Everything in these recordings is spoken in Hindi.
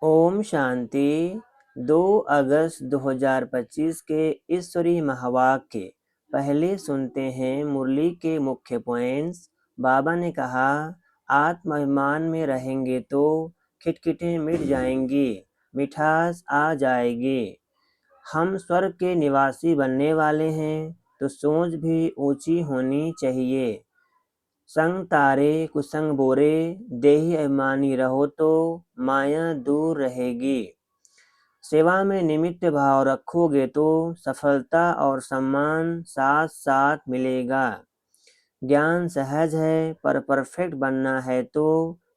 ओम शांति। 2 अगस्त 2025 के ईश्वरीय महावाक्य पहले सुनते हैं मुरली के मुख्य पॉइंट्स। बाबा ने कहा, आत्माभिमान में रहेंगे तो खिटखिटें मिट जाएंगी, मिठास आ जाएगी। हम स्वर्ग के निवासी बनने वाले हैं तो सोच भी ऊंची होनी चाहिए। संग तारे कुसंग बोरे, देही अभिमानी रहो तो माया दूर रहेगी। सेवा में निमित्त भाव रखोगे तो सफलता और सम्मान साथ साथ मिलेगा। ज्ञान सहज है पर परफेक्ट बनना है तो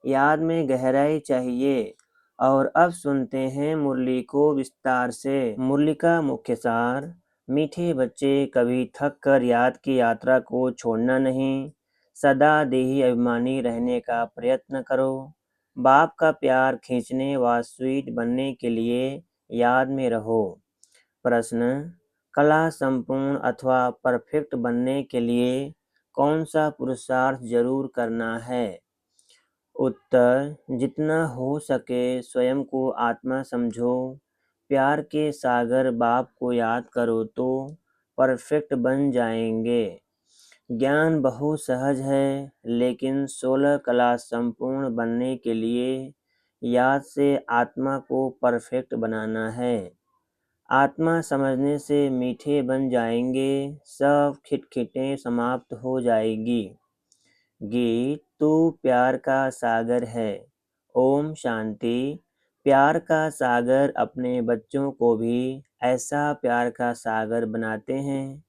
याद में गहराई चाहिए। और अब सुनते हैं मुरली को विस्तार से। मुरली का मुख्य सार। मीठे बच्चे, कभी थक कर याद की यात्रा को छोड़ना नहीं। सदा देही अभिमानी रहने का प्रयत्न करो। बाप का प्यार खींचने व स्वीट बनने के लिए याद में रहो। प्रश्न, कला संपूर्ण अथवा परफेक्ट बनने के लिए कौन सा पुरुषार्थ जरूर करना है? उत्तर, जितना हो सके स्वयं को आत्मा समझो। प्यार के सागर बाप को याद करो तो परफेक्ट बन जाएंगे। ज्ञान बहुत सहज है, लेकिन 16 कला संपूर्ण बनने के लिए याद से आत्मा को परफेक्ट बनाना है। आत्मा समझने से मीठे बन जाएंगे, सब खिटखिटें समाप्त हो जाएगी। गीत, तू प्यार का सागर है। ओम शांति। प्यार का सागर अपने बच्चों को भी ऐसा प्यार का सागर बनाते हैं।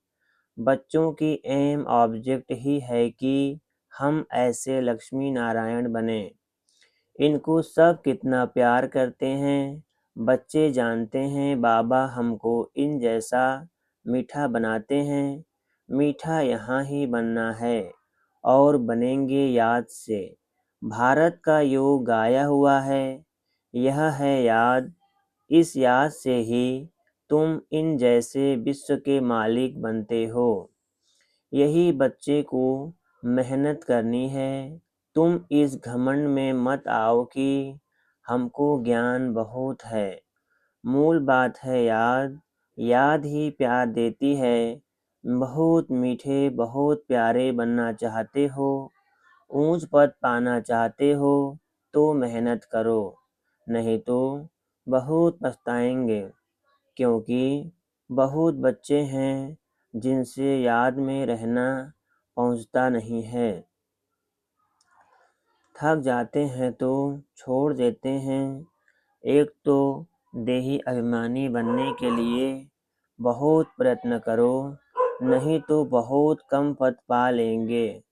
बच्चों की एम ऑब्जेक्ट ही है कि हम ऐसे लक्ष्मी नारायण बने। इनको सब कितना प्यार करते हैं। बच्चे जानते हैं बाबा हमको इन जैसा मीठा बनाते हैं। मीठा यहाँ ही बनना है और बनेंगे याद से। भारत का योग गाया हुआ है, यह है याद। इस याद से ही तुम इन जैसे विश्व के मालिक बनते हो। यही बच्चे को मेहनत करनी है। तुम इस घमंड में मत आओ कि हमको ज्ञान बहुत है। मूल बात है याद। याद ही प्यार देती है। बहुत मीठे, बहुत प्यारे बनना चाहते हो, ऊंच पद पाना चाहते हो तो मेहनत करो, नहीं तो बहुत पछताएंगे। क्योंकि बहुत बच्चे हैं जिनसे याद में रहना पहुंचता नहीं है। थक जाते हैं तो छोड़ देते हैं। एक तो देही अभिमानी बनने के लिए बहुत प्रयत्न करो, नहीं तो बहुत कम पद पा लेंगे।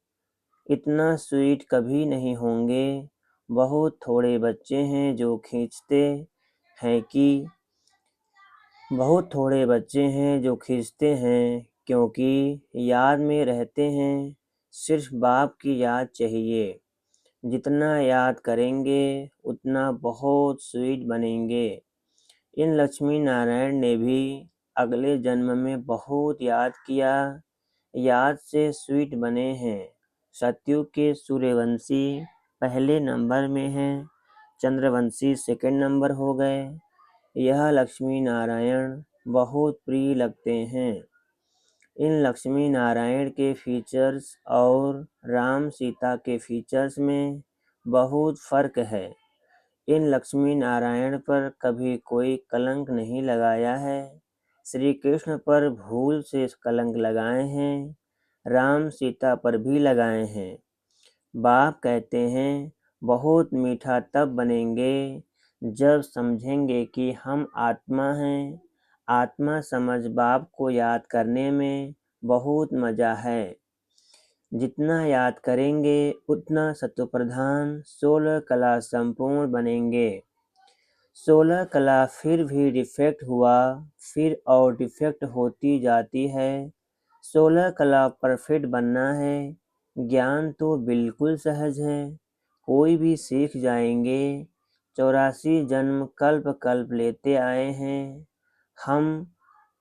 इतना स्वीट कभी नहीं होंगे। बहुत थोड़े बच्चे हैं जो खींचते हैं कि बहुत थोड़े बच्चे हैं जो खींचते हैं क्योंकि याद में रहते हैं। सिर्फ बाप की याद चाहिए। जितना याद करेंगे उतना बहुत स्वीट बनेंगे। इन लक्ष्मी नारायण ने भी अगले जन्म में बहुत याद किया, याद से स्वीट बने हैं। सतयुग के सूर्यवंशी पहले नंबर में हैं, चंद्रवंशी सेकंड नंबर हो गए। यह लक्ष्मी नारायण बहुत प्रिय लगते हैं। इन लक्ष्मी नारायण के फीचर्स और राम सीता के फीचर्स में बहुत फर्क है। इन लक्ष्मी नारायण पर कभी कोई कलंक नहीं लगाया है। श्री कृष्ण पर भूल से कलंक लगाए हैं, राम सीता पर भी लगाए हैं। बाप कहते हैं बहुत मीठा तब बनेंगे जब समझेंगे कि हम आत्मा हैं। आत्मा समझ बाप को याद करने में बहुत मजा है। जितना याद करेंगे उतना सत्वप्रधान 16 कला संपूर्ण बनेंगे। 16 कला फिर भी डिफेक्ट हुआ, फिर और डिफेक्ट होती जाती है। 16 कला परफेक्ट बनना है। ज्ञान तो बिल्कुल सहज है, कोई भी सीख जाएंगे। 84 जन्म कल्प कल्प लेते आए हैं हम।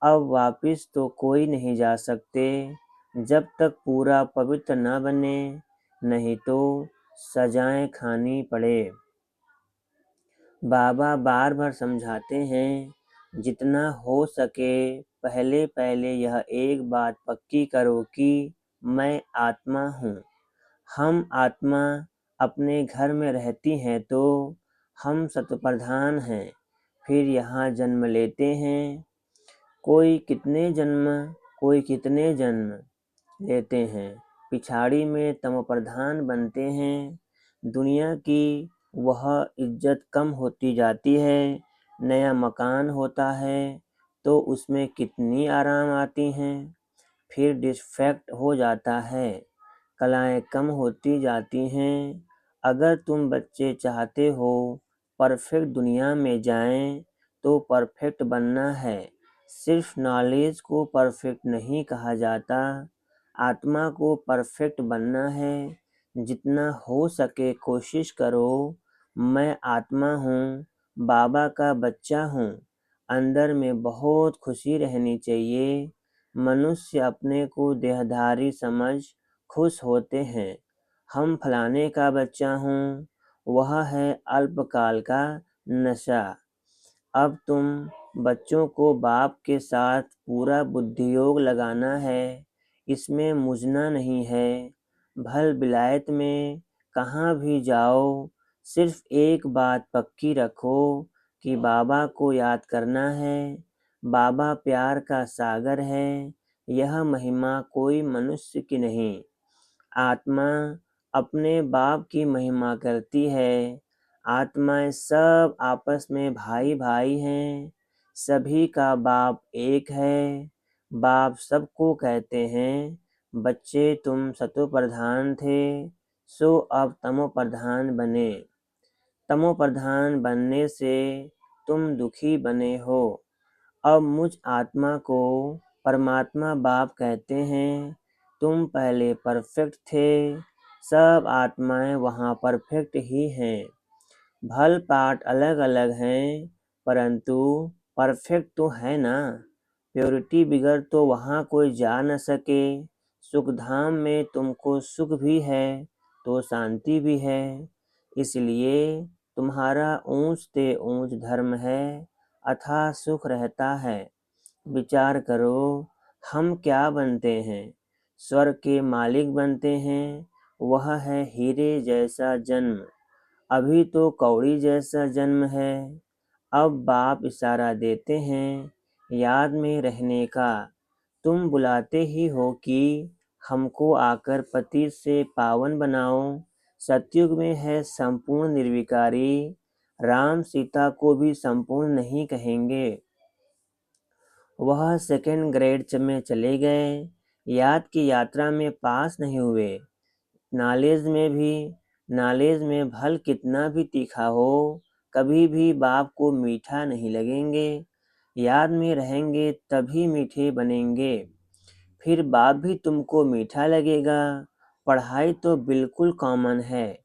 अब वापिस तो कोई नहीं जा सकते जब तक पूरा पवित्र न बने, नहीं तो सजाएं खानी पड़े। बाबा बार बार समझाते हैं, जितना हो सके पहले पहले यह एक बात पक्की करो कि मैं आत्मा हूँ। हम आत्मा अपने घर में रहती हैं तो हम सत्प्रधान हैं, फिर यहाँ जन्म लेते हैं। कोई कितने जन्म लेते हैं, पिछाड़ी में तमोप्रधान बनते हैं। दुनिया की वह इज्जत कम होती जाती है। नया मकान होता है तो उसमें कितनी आराम आती हैं, फिर डिफेक्ट हो जाता है, कलाएं कम होती जाती हैं। अगर तुम बच्चे चाहते हो परफेक्ट दुनिया में जाएं तो परफेक्ट बनना है। सिर्फ नॉलेज को परफेक्ट नहीं कहा जाता, आत्मा को परफेक्ट बनना है। जितना हो सके कोशिश करो, मैं आत्मा हूँ, बाबा का बच्चा हूँ। अंदर में बहुत खुशी रहनी चाहिए। मनुष्य अपने को देहधारी समझ खुश होते हैं। हम फलाने का बच्चा हूँ, वह है अल्पकाल का नशा। अब तुम बच्चों को बाप के साथ पूरा बुद्धियोग लगाना है, इसमें मुझना नहीं है। भल विलायत में कहाँ भी जाओ, सिर्फ एक बात पक्की रखो कि बाबा को याद करना है। बाबा प्यार का सागर है, यह महिमा कोई मनुष्य की नहीं। आत्मा अपने बाप की महिमा करती है। आत्माएं सब आपस में भाई भाई हैं। सभी का बाप एक है। बाप सबको कहते हैं, बच्चे तुम सतो प्रधान थे, सो अब तमो प्रधान बने। तमो प्रधान बनने से तुम दुखी बने हो। अब मुझ आत्मा को परमात्मा बाप कहते हैं। तुम पहले परफेक्ट थे, सब आत्माएं वहाँ परफेक्ट ही हैं। भल पाठ अलग अलग हैं, परंतु परफेक्ट तो है ना। प्योरिटी बिगर तो वहाँ कोई जा न सके। सुखधाम में तुमको सुख भी है तो शांति भी है, इसलिए तुम्हारा ऊंच से ऊंच धर्म है, अथाह सुख रहता है। विचार करो, हम क्या बनते हैं? स्वर्ग के मालिक बनते हैं, वह है हीरे जैसा जन्म। अभी तो कौड़ी जैसा जन्म है। अब बाप इशारा देते हैं याद में रहने का। तुम बुलाते ही हो कि हमको आकर पतित से पावन बनाओ। सतयुग में है संपूर्ण निर्विकारी। राम सीता को भी संपूर्ण नहीं कहेंगे, वह सेकंड ग्रेड में चले गए। याद की यात्रा में पास नहीं हुए। नॉलेज में भल कितना भी तीखा हो, कभी भी बाप को मीठा नहीं लगेंगे। याद में रहेंगे तभी मीठे बनेंगे, फिर बाप भी तुमको मीठा लगेगा। पढ़ाई तो बिल्कुल कॉमन है,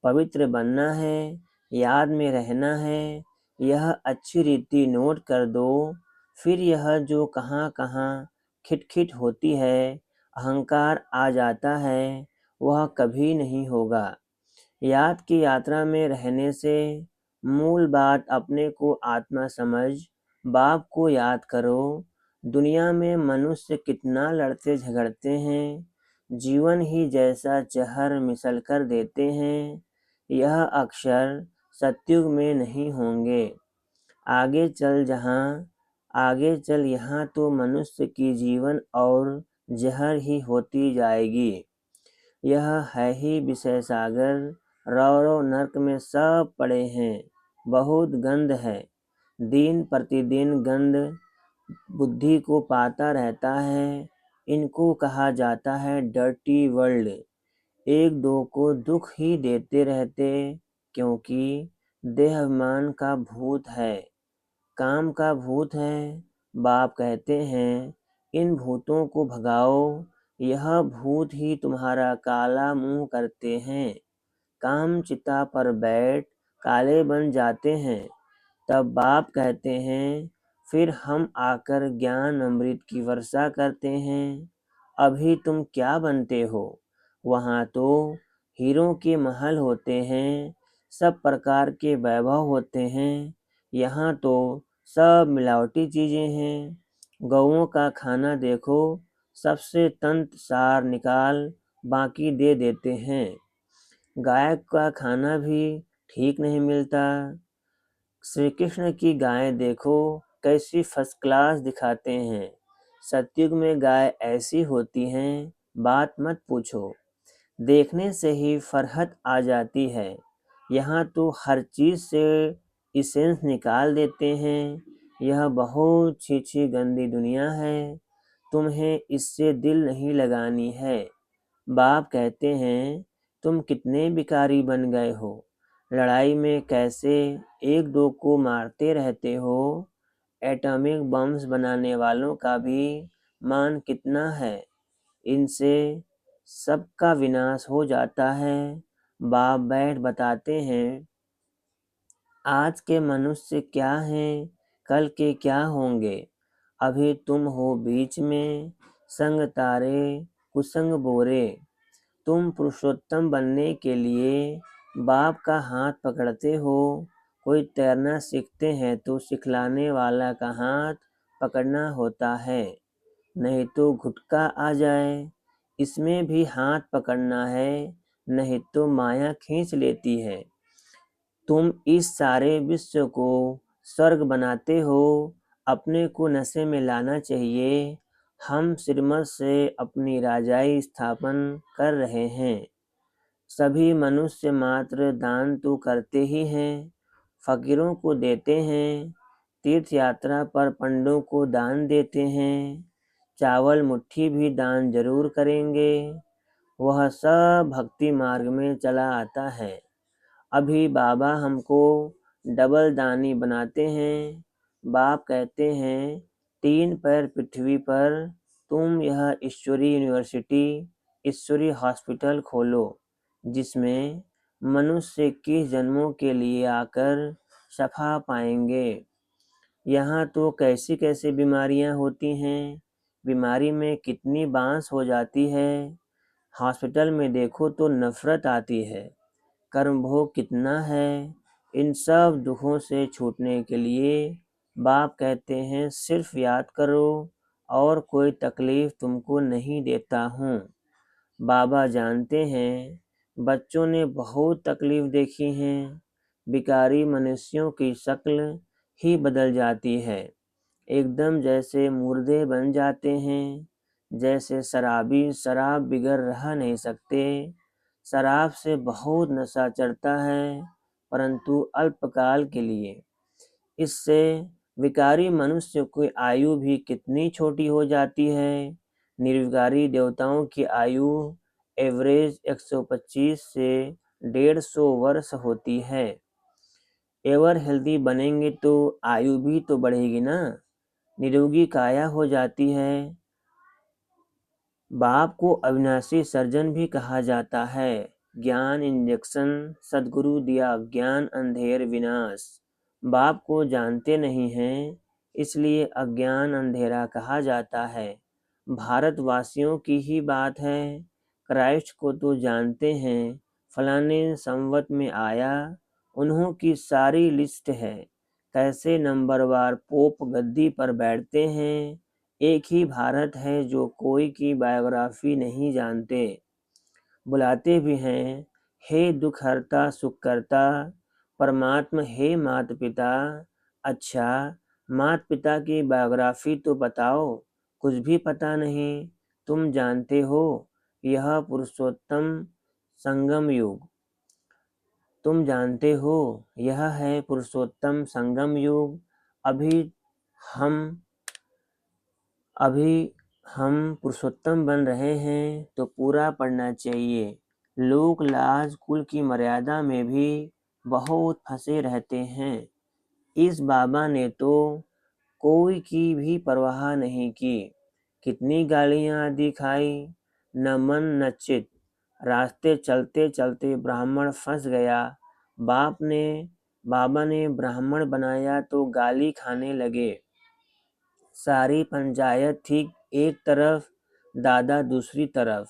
पवित्र बनना है, याद में रहना है। यह अच्छी रीति नोट कर दो। फिर यह जो कहाँ कहाँ खिटखिट होती है, अहंकार आ जाता है, वह कभी नहीं होगा। याद की यात्रा में रहने से मूल बात अपने को आत्मा समझ बाप को याद करो। दुनिया में मनुष्य कितना लड़ते झगड़ते हैं, जीवन ही जैसा जहर मिसल कर देते हैं। यह अक्षर सतयुग में नहीं होंगे। आगे चल यहाँ तो मनुष्य की जीवन और जहर ही होती जाएगी। यह है ही विषय सागर, रौरव नरक में सब पड़े हैं, बहुत गंध है। दिन प्रतिदिन गंध बुद्धि को पाता रहता है। इनको कहा जाता है डर्टी वर्ल्ड। एक दो को दुख ही देते रहते, क्योंकि देहाभिमान का भूत है, काम का भूत है। बाप कहते हैं इन भूतों को भगाओ, यह भूत ही तुम्हारा काला मुंह करते हैं। काम चिता पर बैठ काले बन जाते हैं। तब बाप कहते हैं फिर हम आकर ज्ञान अमृत की वर्षा करते हैं। अभी तुम क्या बनते हो? वहाँ तो हीरों के महल होते हैं, सब प्रकार के वैभव होते हैं। यहाँ तो सब मिलावटी चीज़ें हैं। गौओं का खाना देखो, सबसे तंत सार निकाल बाकी दे देते हैं। गाय का खाना भी ठीक नहीं मिलता। श्री कृष्ण की गाय देखो, कैसी फर्स्ट क्लास दिखाते हैं। सतयुग में गाय ऐसी होती हैं, बात मत पूछो। देखने से ही फरहत आ जाती है। यहाँ तो हर चीज़ से इसेंस निकाल देते हैं। यह बहुत छी गंदी दुनिया है। तुम्हें इससे दिल नहीं लगानी है। बाप कहते हैं, तुम कितने भिखारी बन गए हो। लड़ाई में कैसे एक दो को मारते रहते हो। एटॉमिक बम्स बनाने वालों का भी मान कितना है। इनसे सबका विनाश हो जाता है। बाप बैठ बताते हैं, आज के मनुष्य क्या हैं, कल के क्या होंगे। अभी तुम हो बीच में, संग तारे कुसंग बोरे। तुम पुरुषोत्तम बनने के लिए बाप का हाथ पकड़ते हो। कोई तैरना सीखते हैं तो सिखलाने वाला का हाथ पकड़ना होता है, नहीं तो घुटका आ जाए। इसमें भी हाथ पकड़ना है, नहीं तो माया खींच लेती है। तुम इस सारे विश्व को स्वर्ग बनाते हो। अपने को नशे में लाना चाहिए। हम श्रीमत से अपनी राजाई स्थापन कर रहे हैं। सभी मनुष्य मात्र दान तो करते ही हैं, फकीरों को देते हैं, तीर्थ यात्रा पर पंडों को दान देते हैं, चावल मुट्ठी भी दान जरूर करेंगे। वह सब भक्ति मार्ग में चला आता है। अभी बाबा हमको डबल दानी बनाते हैं। बाप कहते हैं, 3 पैर पृथ्वी पर तुम यह ईश्वरी यूनिवर्सिटी, ईश्वरी हॉस्पिटल खोलो, जिसमें मनुष्य 21 जन्मों के लिए आकर शफा पाएंगे। यहाँ तो कैसी कैसी बीमारियाँ होती हैं। बीमारी में कितनी बांस हो जाती है। हॉस्पिटल में देखो तो नफरत आती है। कर्म भोग कितना है। इन सब दुखों से छूटने के लिए बाप कहते हैं, सिर्फ याद करो और कोई तकलीफ तुमको नहीं देता हूँ। बाबा जानते हैं, बच्चों ने बहुत तकलीफ देखी हैं। भिखारी मनुष्यों की शक्ल ही बदल जाती है, एकदम जैसे मुर्दे बन जाते हैं। जैसे शराबी शराब बिगर रह नहीं सकते। शराब से बहुत नशा चढ़ता है, परंतु अल्पकाल के लिए। इससे विकारी मनुष्य की आयु भी कितनी छोटी हो जाती है। निर्विकारी देवताओं की आयु एवरेज 125 से 150 वर्ष होती है। एवर हेल्दी बनेंगे तो आयु भी तो बढ़ेगी ना। निरोगी काया हो जाती है। बाप को अविनाशी सर्जन भी कहा जाता है। ज्ञान इंजेक्शन, सदगुरु दिया ज्ञान अंधेर विनाश। बाप को जानते नहीं हैं, इसलिए अज्ञान अंधेरा कहा जाता है। भारतवासियों की ही बात है। क्राइस्ट को तो जानते हैं, फलाने संवत में आया। उन्हों की सारी लिस्ट है, कैसे नंबरवार पोप गद्दी पर बैठते हैं। एक ही भारत है जो कोई की बायोग्राफी नहीं जानते। बुलाते भी हैं, हे दुख हरता सुख करता, परमात्मा हे माता पिता। अच्छा, माता पिता की बायोग्राफी तो बताओ। कुछ भी पता नहीं। तुम जानते हो, यह पुरुषोत्तम संगम युग। तुम जानते हो, यह है पुरुषोत्तम संगम युग। हम अभी पुरुषोत्तम बन रहे हैं तो पूरा पढ़ना चाहिए। लोग लाज कुल की मर्यादा में भी बहुत फंसे रहते हैं। इस बाबा ने तो कोई की भी परवाह नहीं की। कितनी गालियां दी खाई, न मन न चित। रास्ते चलते चलते ब्राह्मण फंस गया। बाबा ने ब्राह्मण बनाया तो गाली खाने लगे। सारी पंचायत थी एक तरफ, दादा दूसरी तरफ।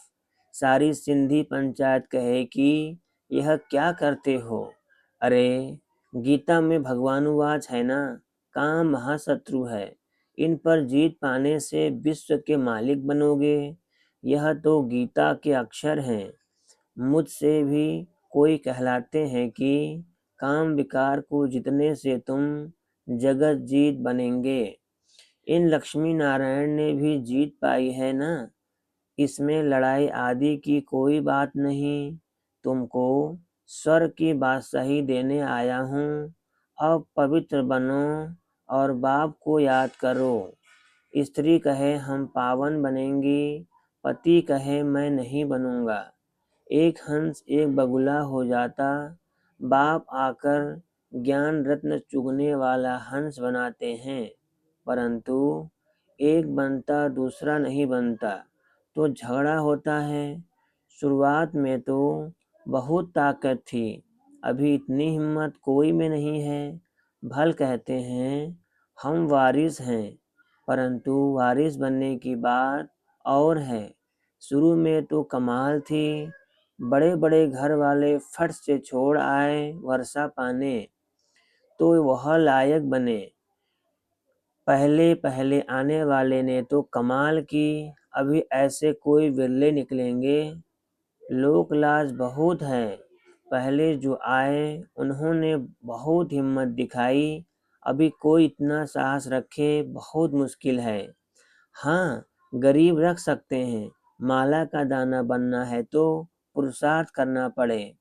सारी सिंधी पंचायत कहे कि यह क्या करते हो, अरे गीता में भगवानुवाच है ना, काम महाशत्रु है, इन पर जीत पाने से विश्व के मालिक बनोगे। यह तो गीता के अक्षर हैं। मुझसे भी कोई कहलाते हैं कि काम विकार को जीतने से तुम जगत जीत बनेंगे। इन लक्ष्मी नारायण ने भी जीत पाई है ना, इसमें लड़ाई आदि की कोई बात नहीं। तुमको स्वर्ग की बादशाही देने आया हूँ। अब पवित्र बनो और बाप को याद करो। स्त्री कहे हम पावन बनेंगी, पति कहे मैं नहीं बनूंगा। एक हंस एक बगुला हो जाता, बाप आकर ज्ञान रत्न चुगने वाला हंस बनाते हैं, परंतु एक बनता दूसरा नहीं बनता तो झगड़ा होता है। शुरुआत में तो बहुत ताकत थी, अभी इतनी हिम्मत कोई में नहीं है। भल कहते हैं हम वारिस हैं, परंतु वारिस बनने की बात और है। शुरू में तो कमाल थी, बड़े बड़े घर वाले फट से छोड़ आए वर्षा पाने, तो वह लायक बने। पहले पहले आने वाले ने तो कमाल की, अभी ऐसे कोई विरले निकलेंगे। लोक लाज बहुत है, पहले जो आए उन्होंने बहुत हिम्मत दिखाई, अभी कोई इतना साहस रखे बहुत मुश्किल है। हाँ, गरीब रख सकते हैं, माला का दाना बनना है तो पुरुषार्थ करना पड़े।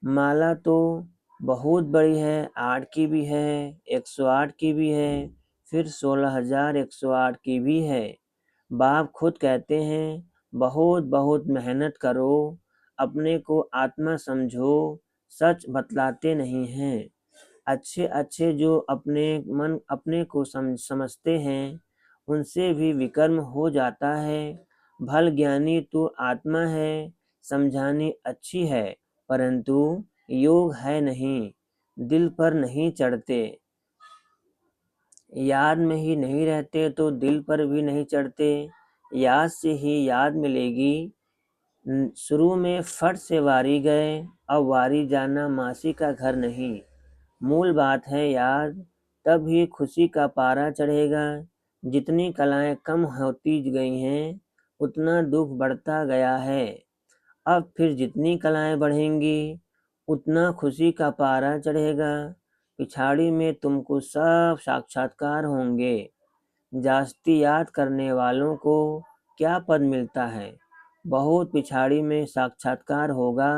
माला तो बहुत बड़ी है, 8 की भी है, 108 की भी है, फिर 16,108 की भी है। बाप खुद कहते हैं बहुत बहुत मेहनत करो, अपने को आत्मा समझो, सच बतलाते नहीं हैं। अच्छे अच्छे जो अपने को समझते हैं, उनसे भी विकर्म हो जाता है। भल ज्ञानी तो आत्मा है, समझानी अच्छी है, परंतु योग है नहीं, दिल पर नहीं चढ़ते। याद में ही नहीं रहते तो दिल पर भी नहीं चढ़ते। याद से ही याद मिलेगी। शुरू में फट से वारी गए, अब वारी जाना मासी का घर नहीं। मूल बात है याद, तब ही खुशी का पारा चढ़ेगा। जितनी कलाएं कम होती गई हैं, उतना दुख बढ़ता गया है। अब फिर जितनी कलाएं बढ़ेंगी, उतना खुशी का पारा चढ़ेगा। पिछाड़ी में तुमको सब साक्षात्कार होंगे। जास्ती याद करने वालों को क्या पद मिलता है। बहुत पिछाड़ी में साक्षात्कार होगा।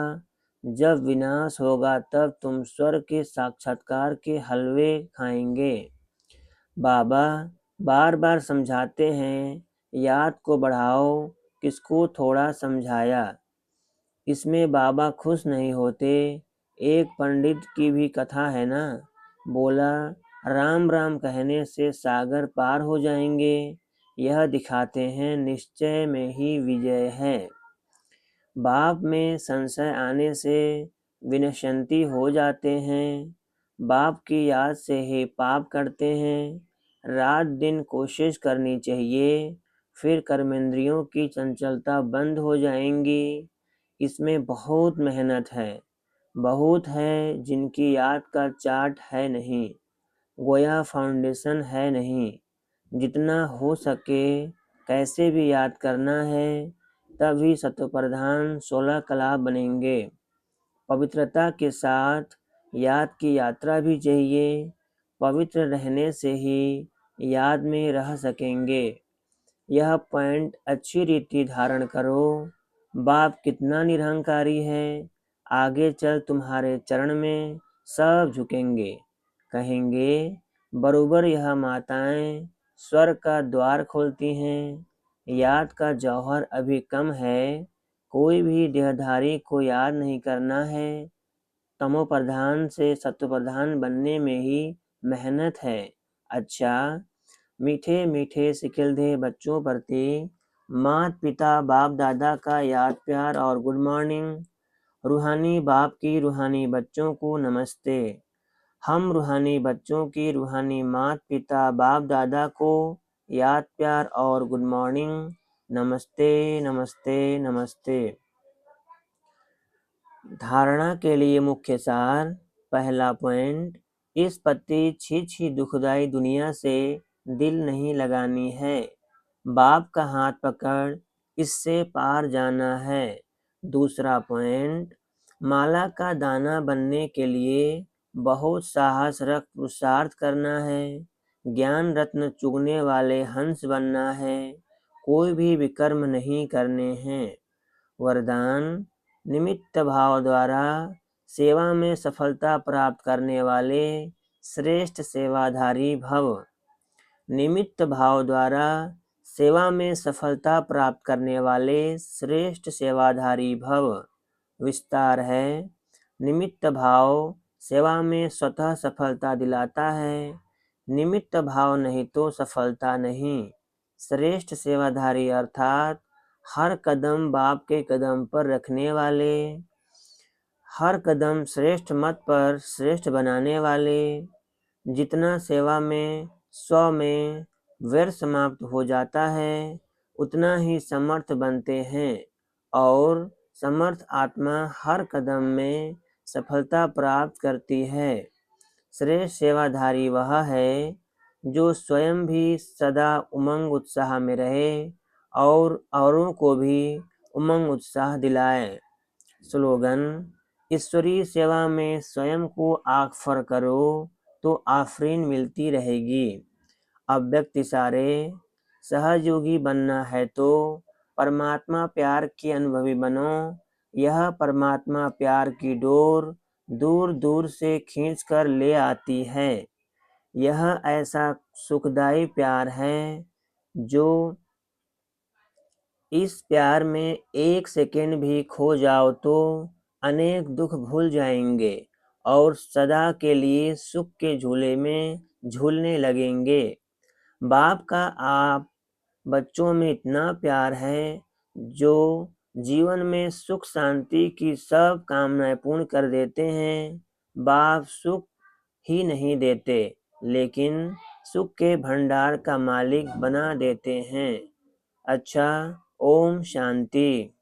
जब विनाश होगा तब तुम स्वर्ग के साक्षात्कार के हलवे खाएंगे। बाबा बार बार समझाते हैं, याद को बढ़ाओ। किसको थोड़ा समझाया, इसमें बाबा खुश नहीं होते। एक पंडित की भी कथा है ना, बोला राम राम कहने से सागर पार हो जाएंगे। यह दिखाते हैं निश्चय में ही विजय है। बाप में संशय आने से विनश्यंती हो जाते हैं। बाप की याद से ही पाप करते हैं। रात दिन कोशिश करनी चाहिए, फिर कर्मेंद्रियों की चंचलता बंद हो जाएंगी। इसमें बहुत मेहनत है, बहुत है जिनकी याद का चार्ट है नहीं, गोया फाउंडेशन है नहीं। जितना हो सके कैसे भी याद करना है, तभी सत्वप्रधान 16 कला बनेंगे। पवित्रता के साथ याद की यात्रा भी चाहिए। पवित्र रहने से ही याद में रह सकेंगे। यह पॉइंट अच्छी रीति धारण करो। बाप कितना निरहंकारी है, आगे चल तुम्हारे चरण में सब झुकेंगे, कहेंगे बरोबर यह माताएं स्वर्ग का द्वार खोलती हैं। याद का जौहर अभी कम है, कोई भी देहधारी को याद नहीं करना है। तमोप्रधान से सत्वप्रधान बनने में ही मेहनत है। अच्छा, मीठे मीठे सिकिलधे बच्चों प्रति माता पिता बाप दादा का याद प्यार और गुड मॉर्निंग। रूहानी बाप की रूहानी बच्चों को नमस्ते। हम रूहानी बच्चों की रूहानी माता पिता बाप दादा को याद प्यार और गुड मॉर्निंग। नमस्ते नमस्ते नमस्ते। धारणा के लिए मुख्य सार। पहला पॉइंट, इस पति छी दुखदाई दुनिया से दिल नहीं लगानी है। बाप का हाथ पकड़ इससे पार जाना है। दूसरा पॉइंट, माला का दाना बनने के लिए बहुत साहस रख पुरुषार्थ करना है। ज्ञान रत्न चुगने वाले हंस बनना है। कोई भी विकर्म नहीं करने हैं। वरदान, निमित्त भाव द्वारा सेवा में सफलता प्राप्त करने वाले श्रेष्ठ सेवाधारी भव। निमित्त भाव द्वारा सेवा में सफलता प्राप्त करने वाले श्रेष्ठ सेवाधारी भव। विस्तार है, निमित्त भाव सेवा में स्वतः सफलता दिलाता है। निमित्त भाव नहीं तो सफलता नहीं। श्रेष्ठ सेवाधारी अर्थात हर कदम बाप के कदम पर रखने वाले, हर कदम श्रेष्ठ मत पर श्रेष्ठ बनाने वाले। जितना सेवा में स्व में व्यर्थ समाप्त हो जाता है, उतना ही समर्थ बनते हैं और समर्थ आत्मा हर कदम में सफलता प्राप्त करती है। श्रेष्ठ सेवाधारी वह है जो स्वयं भी सदा उमंग उत्साह में रहे और औरों को भी उमंग उत्साह दिलाए। स्लोगन, ईश्वरीय सेवा में स्वयं को आत्मफर करो तो आफरीन मिलती रहेगी। अव्यक्त इशारे, सहयोगी बनना है तो परमात्मा प्यार के अनुभवी बनो। यह परमात्मा प्यार की डोर दूर दूर से खींचकर ले आती है। यह ऐसा सुखदायी प्यार है जो इस प्यार में एक सेकंड भी खो जाओ तो अनेक दुख भूल जाएंगे और सदा के लिए सुख के झूले में झूलने लगेंगे। बाप का आप बच्चों में इतना प्यार है जो जीवन में सुख शांति की सब कामनाएं पूर्ण कर देते हैं। बाप सुख ही नहीं देते लेकिन सुख के भंडार का मालिक बना देते हैं। अच्छा, ओम शांति।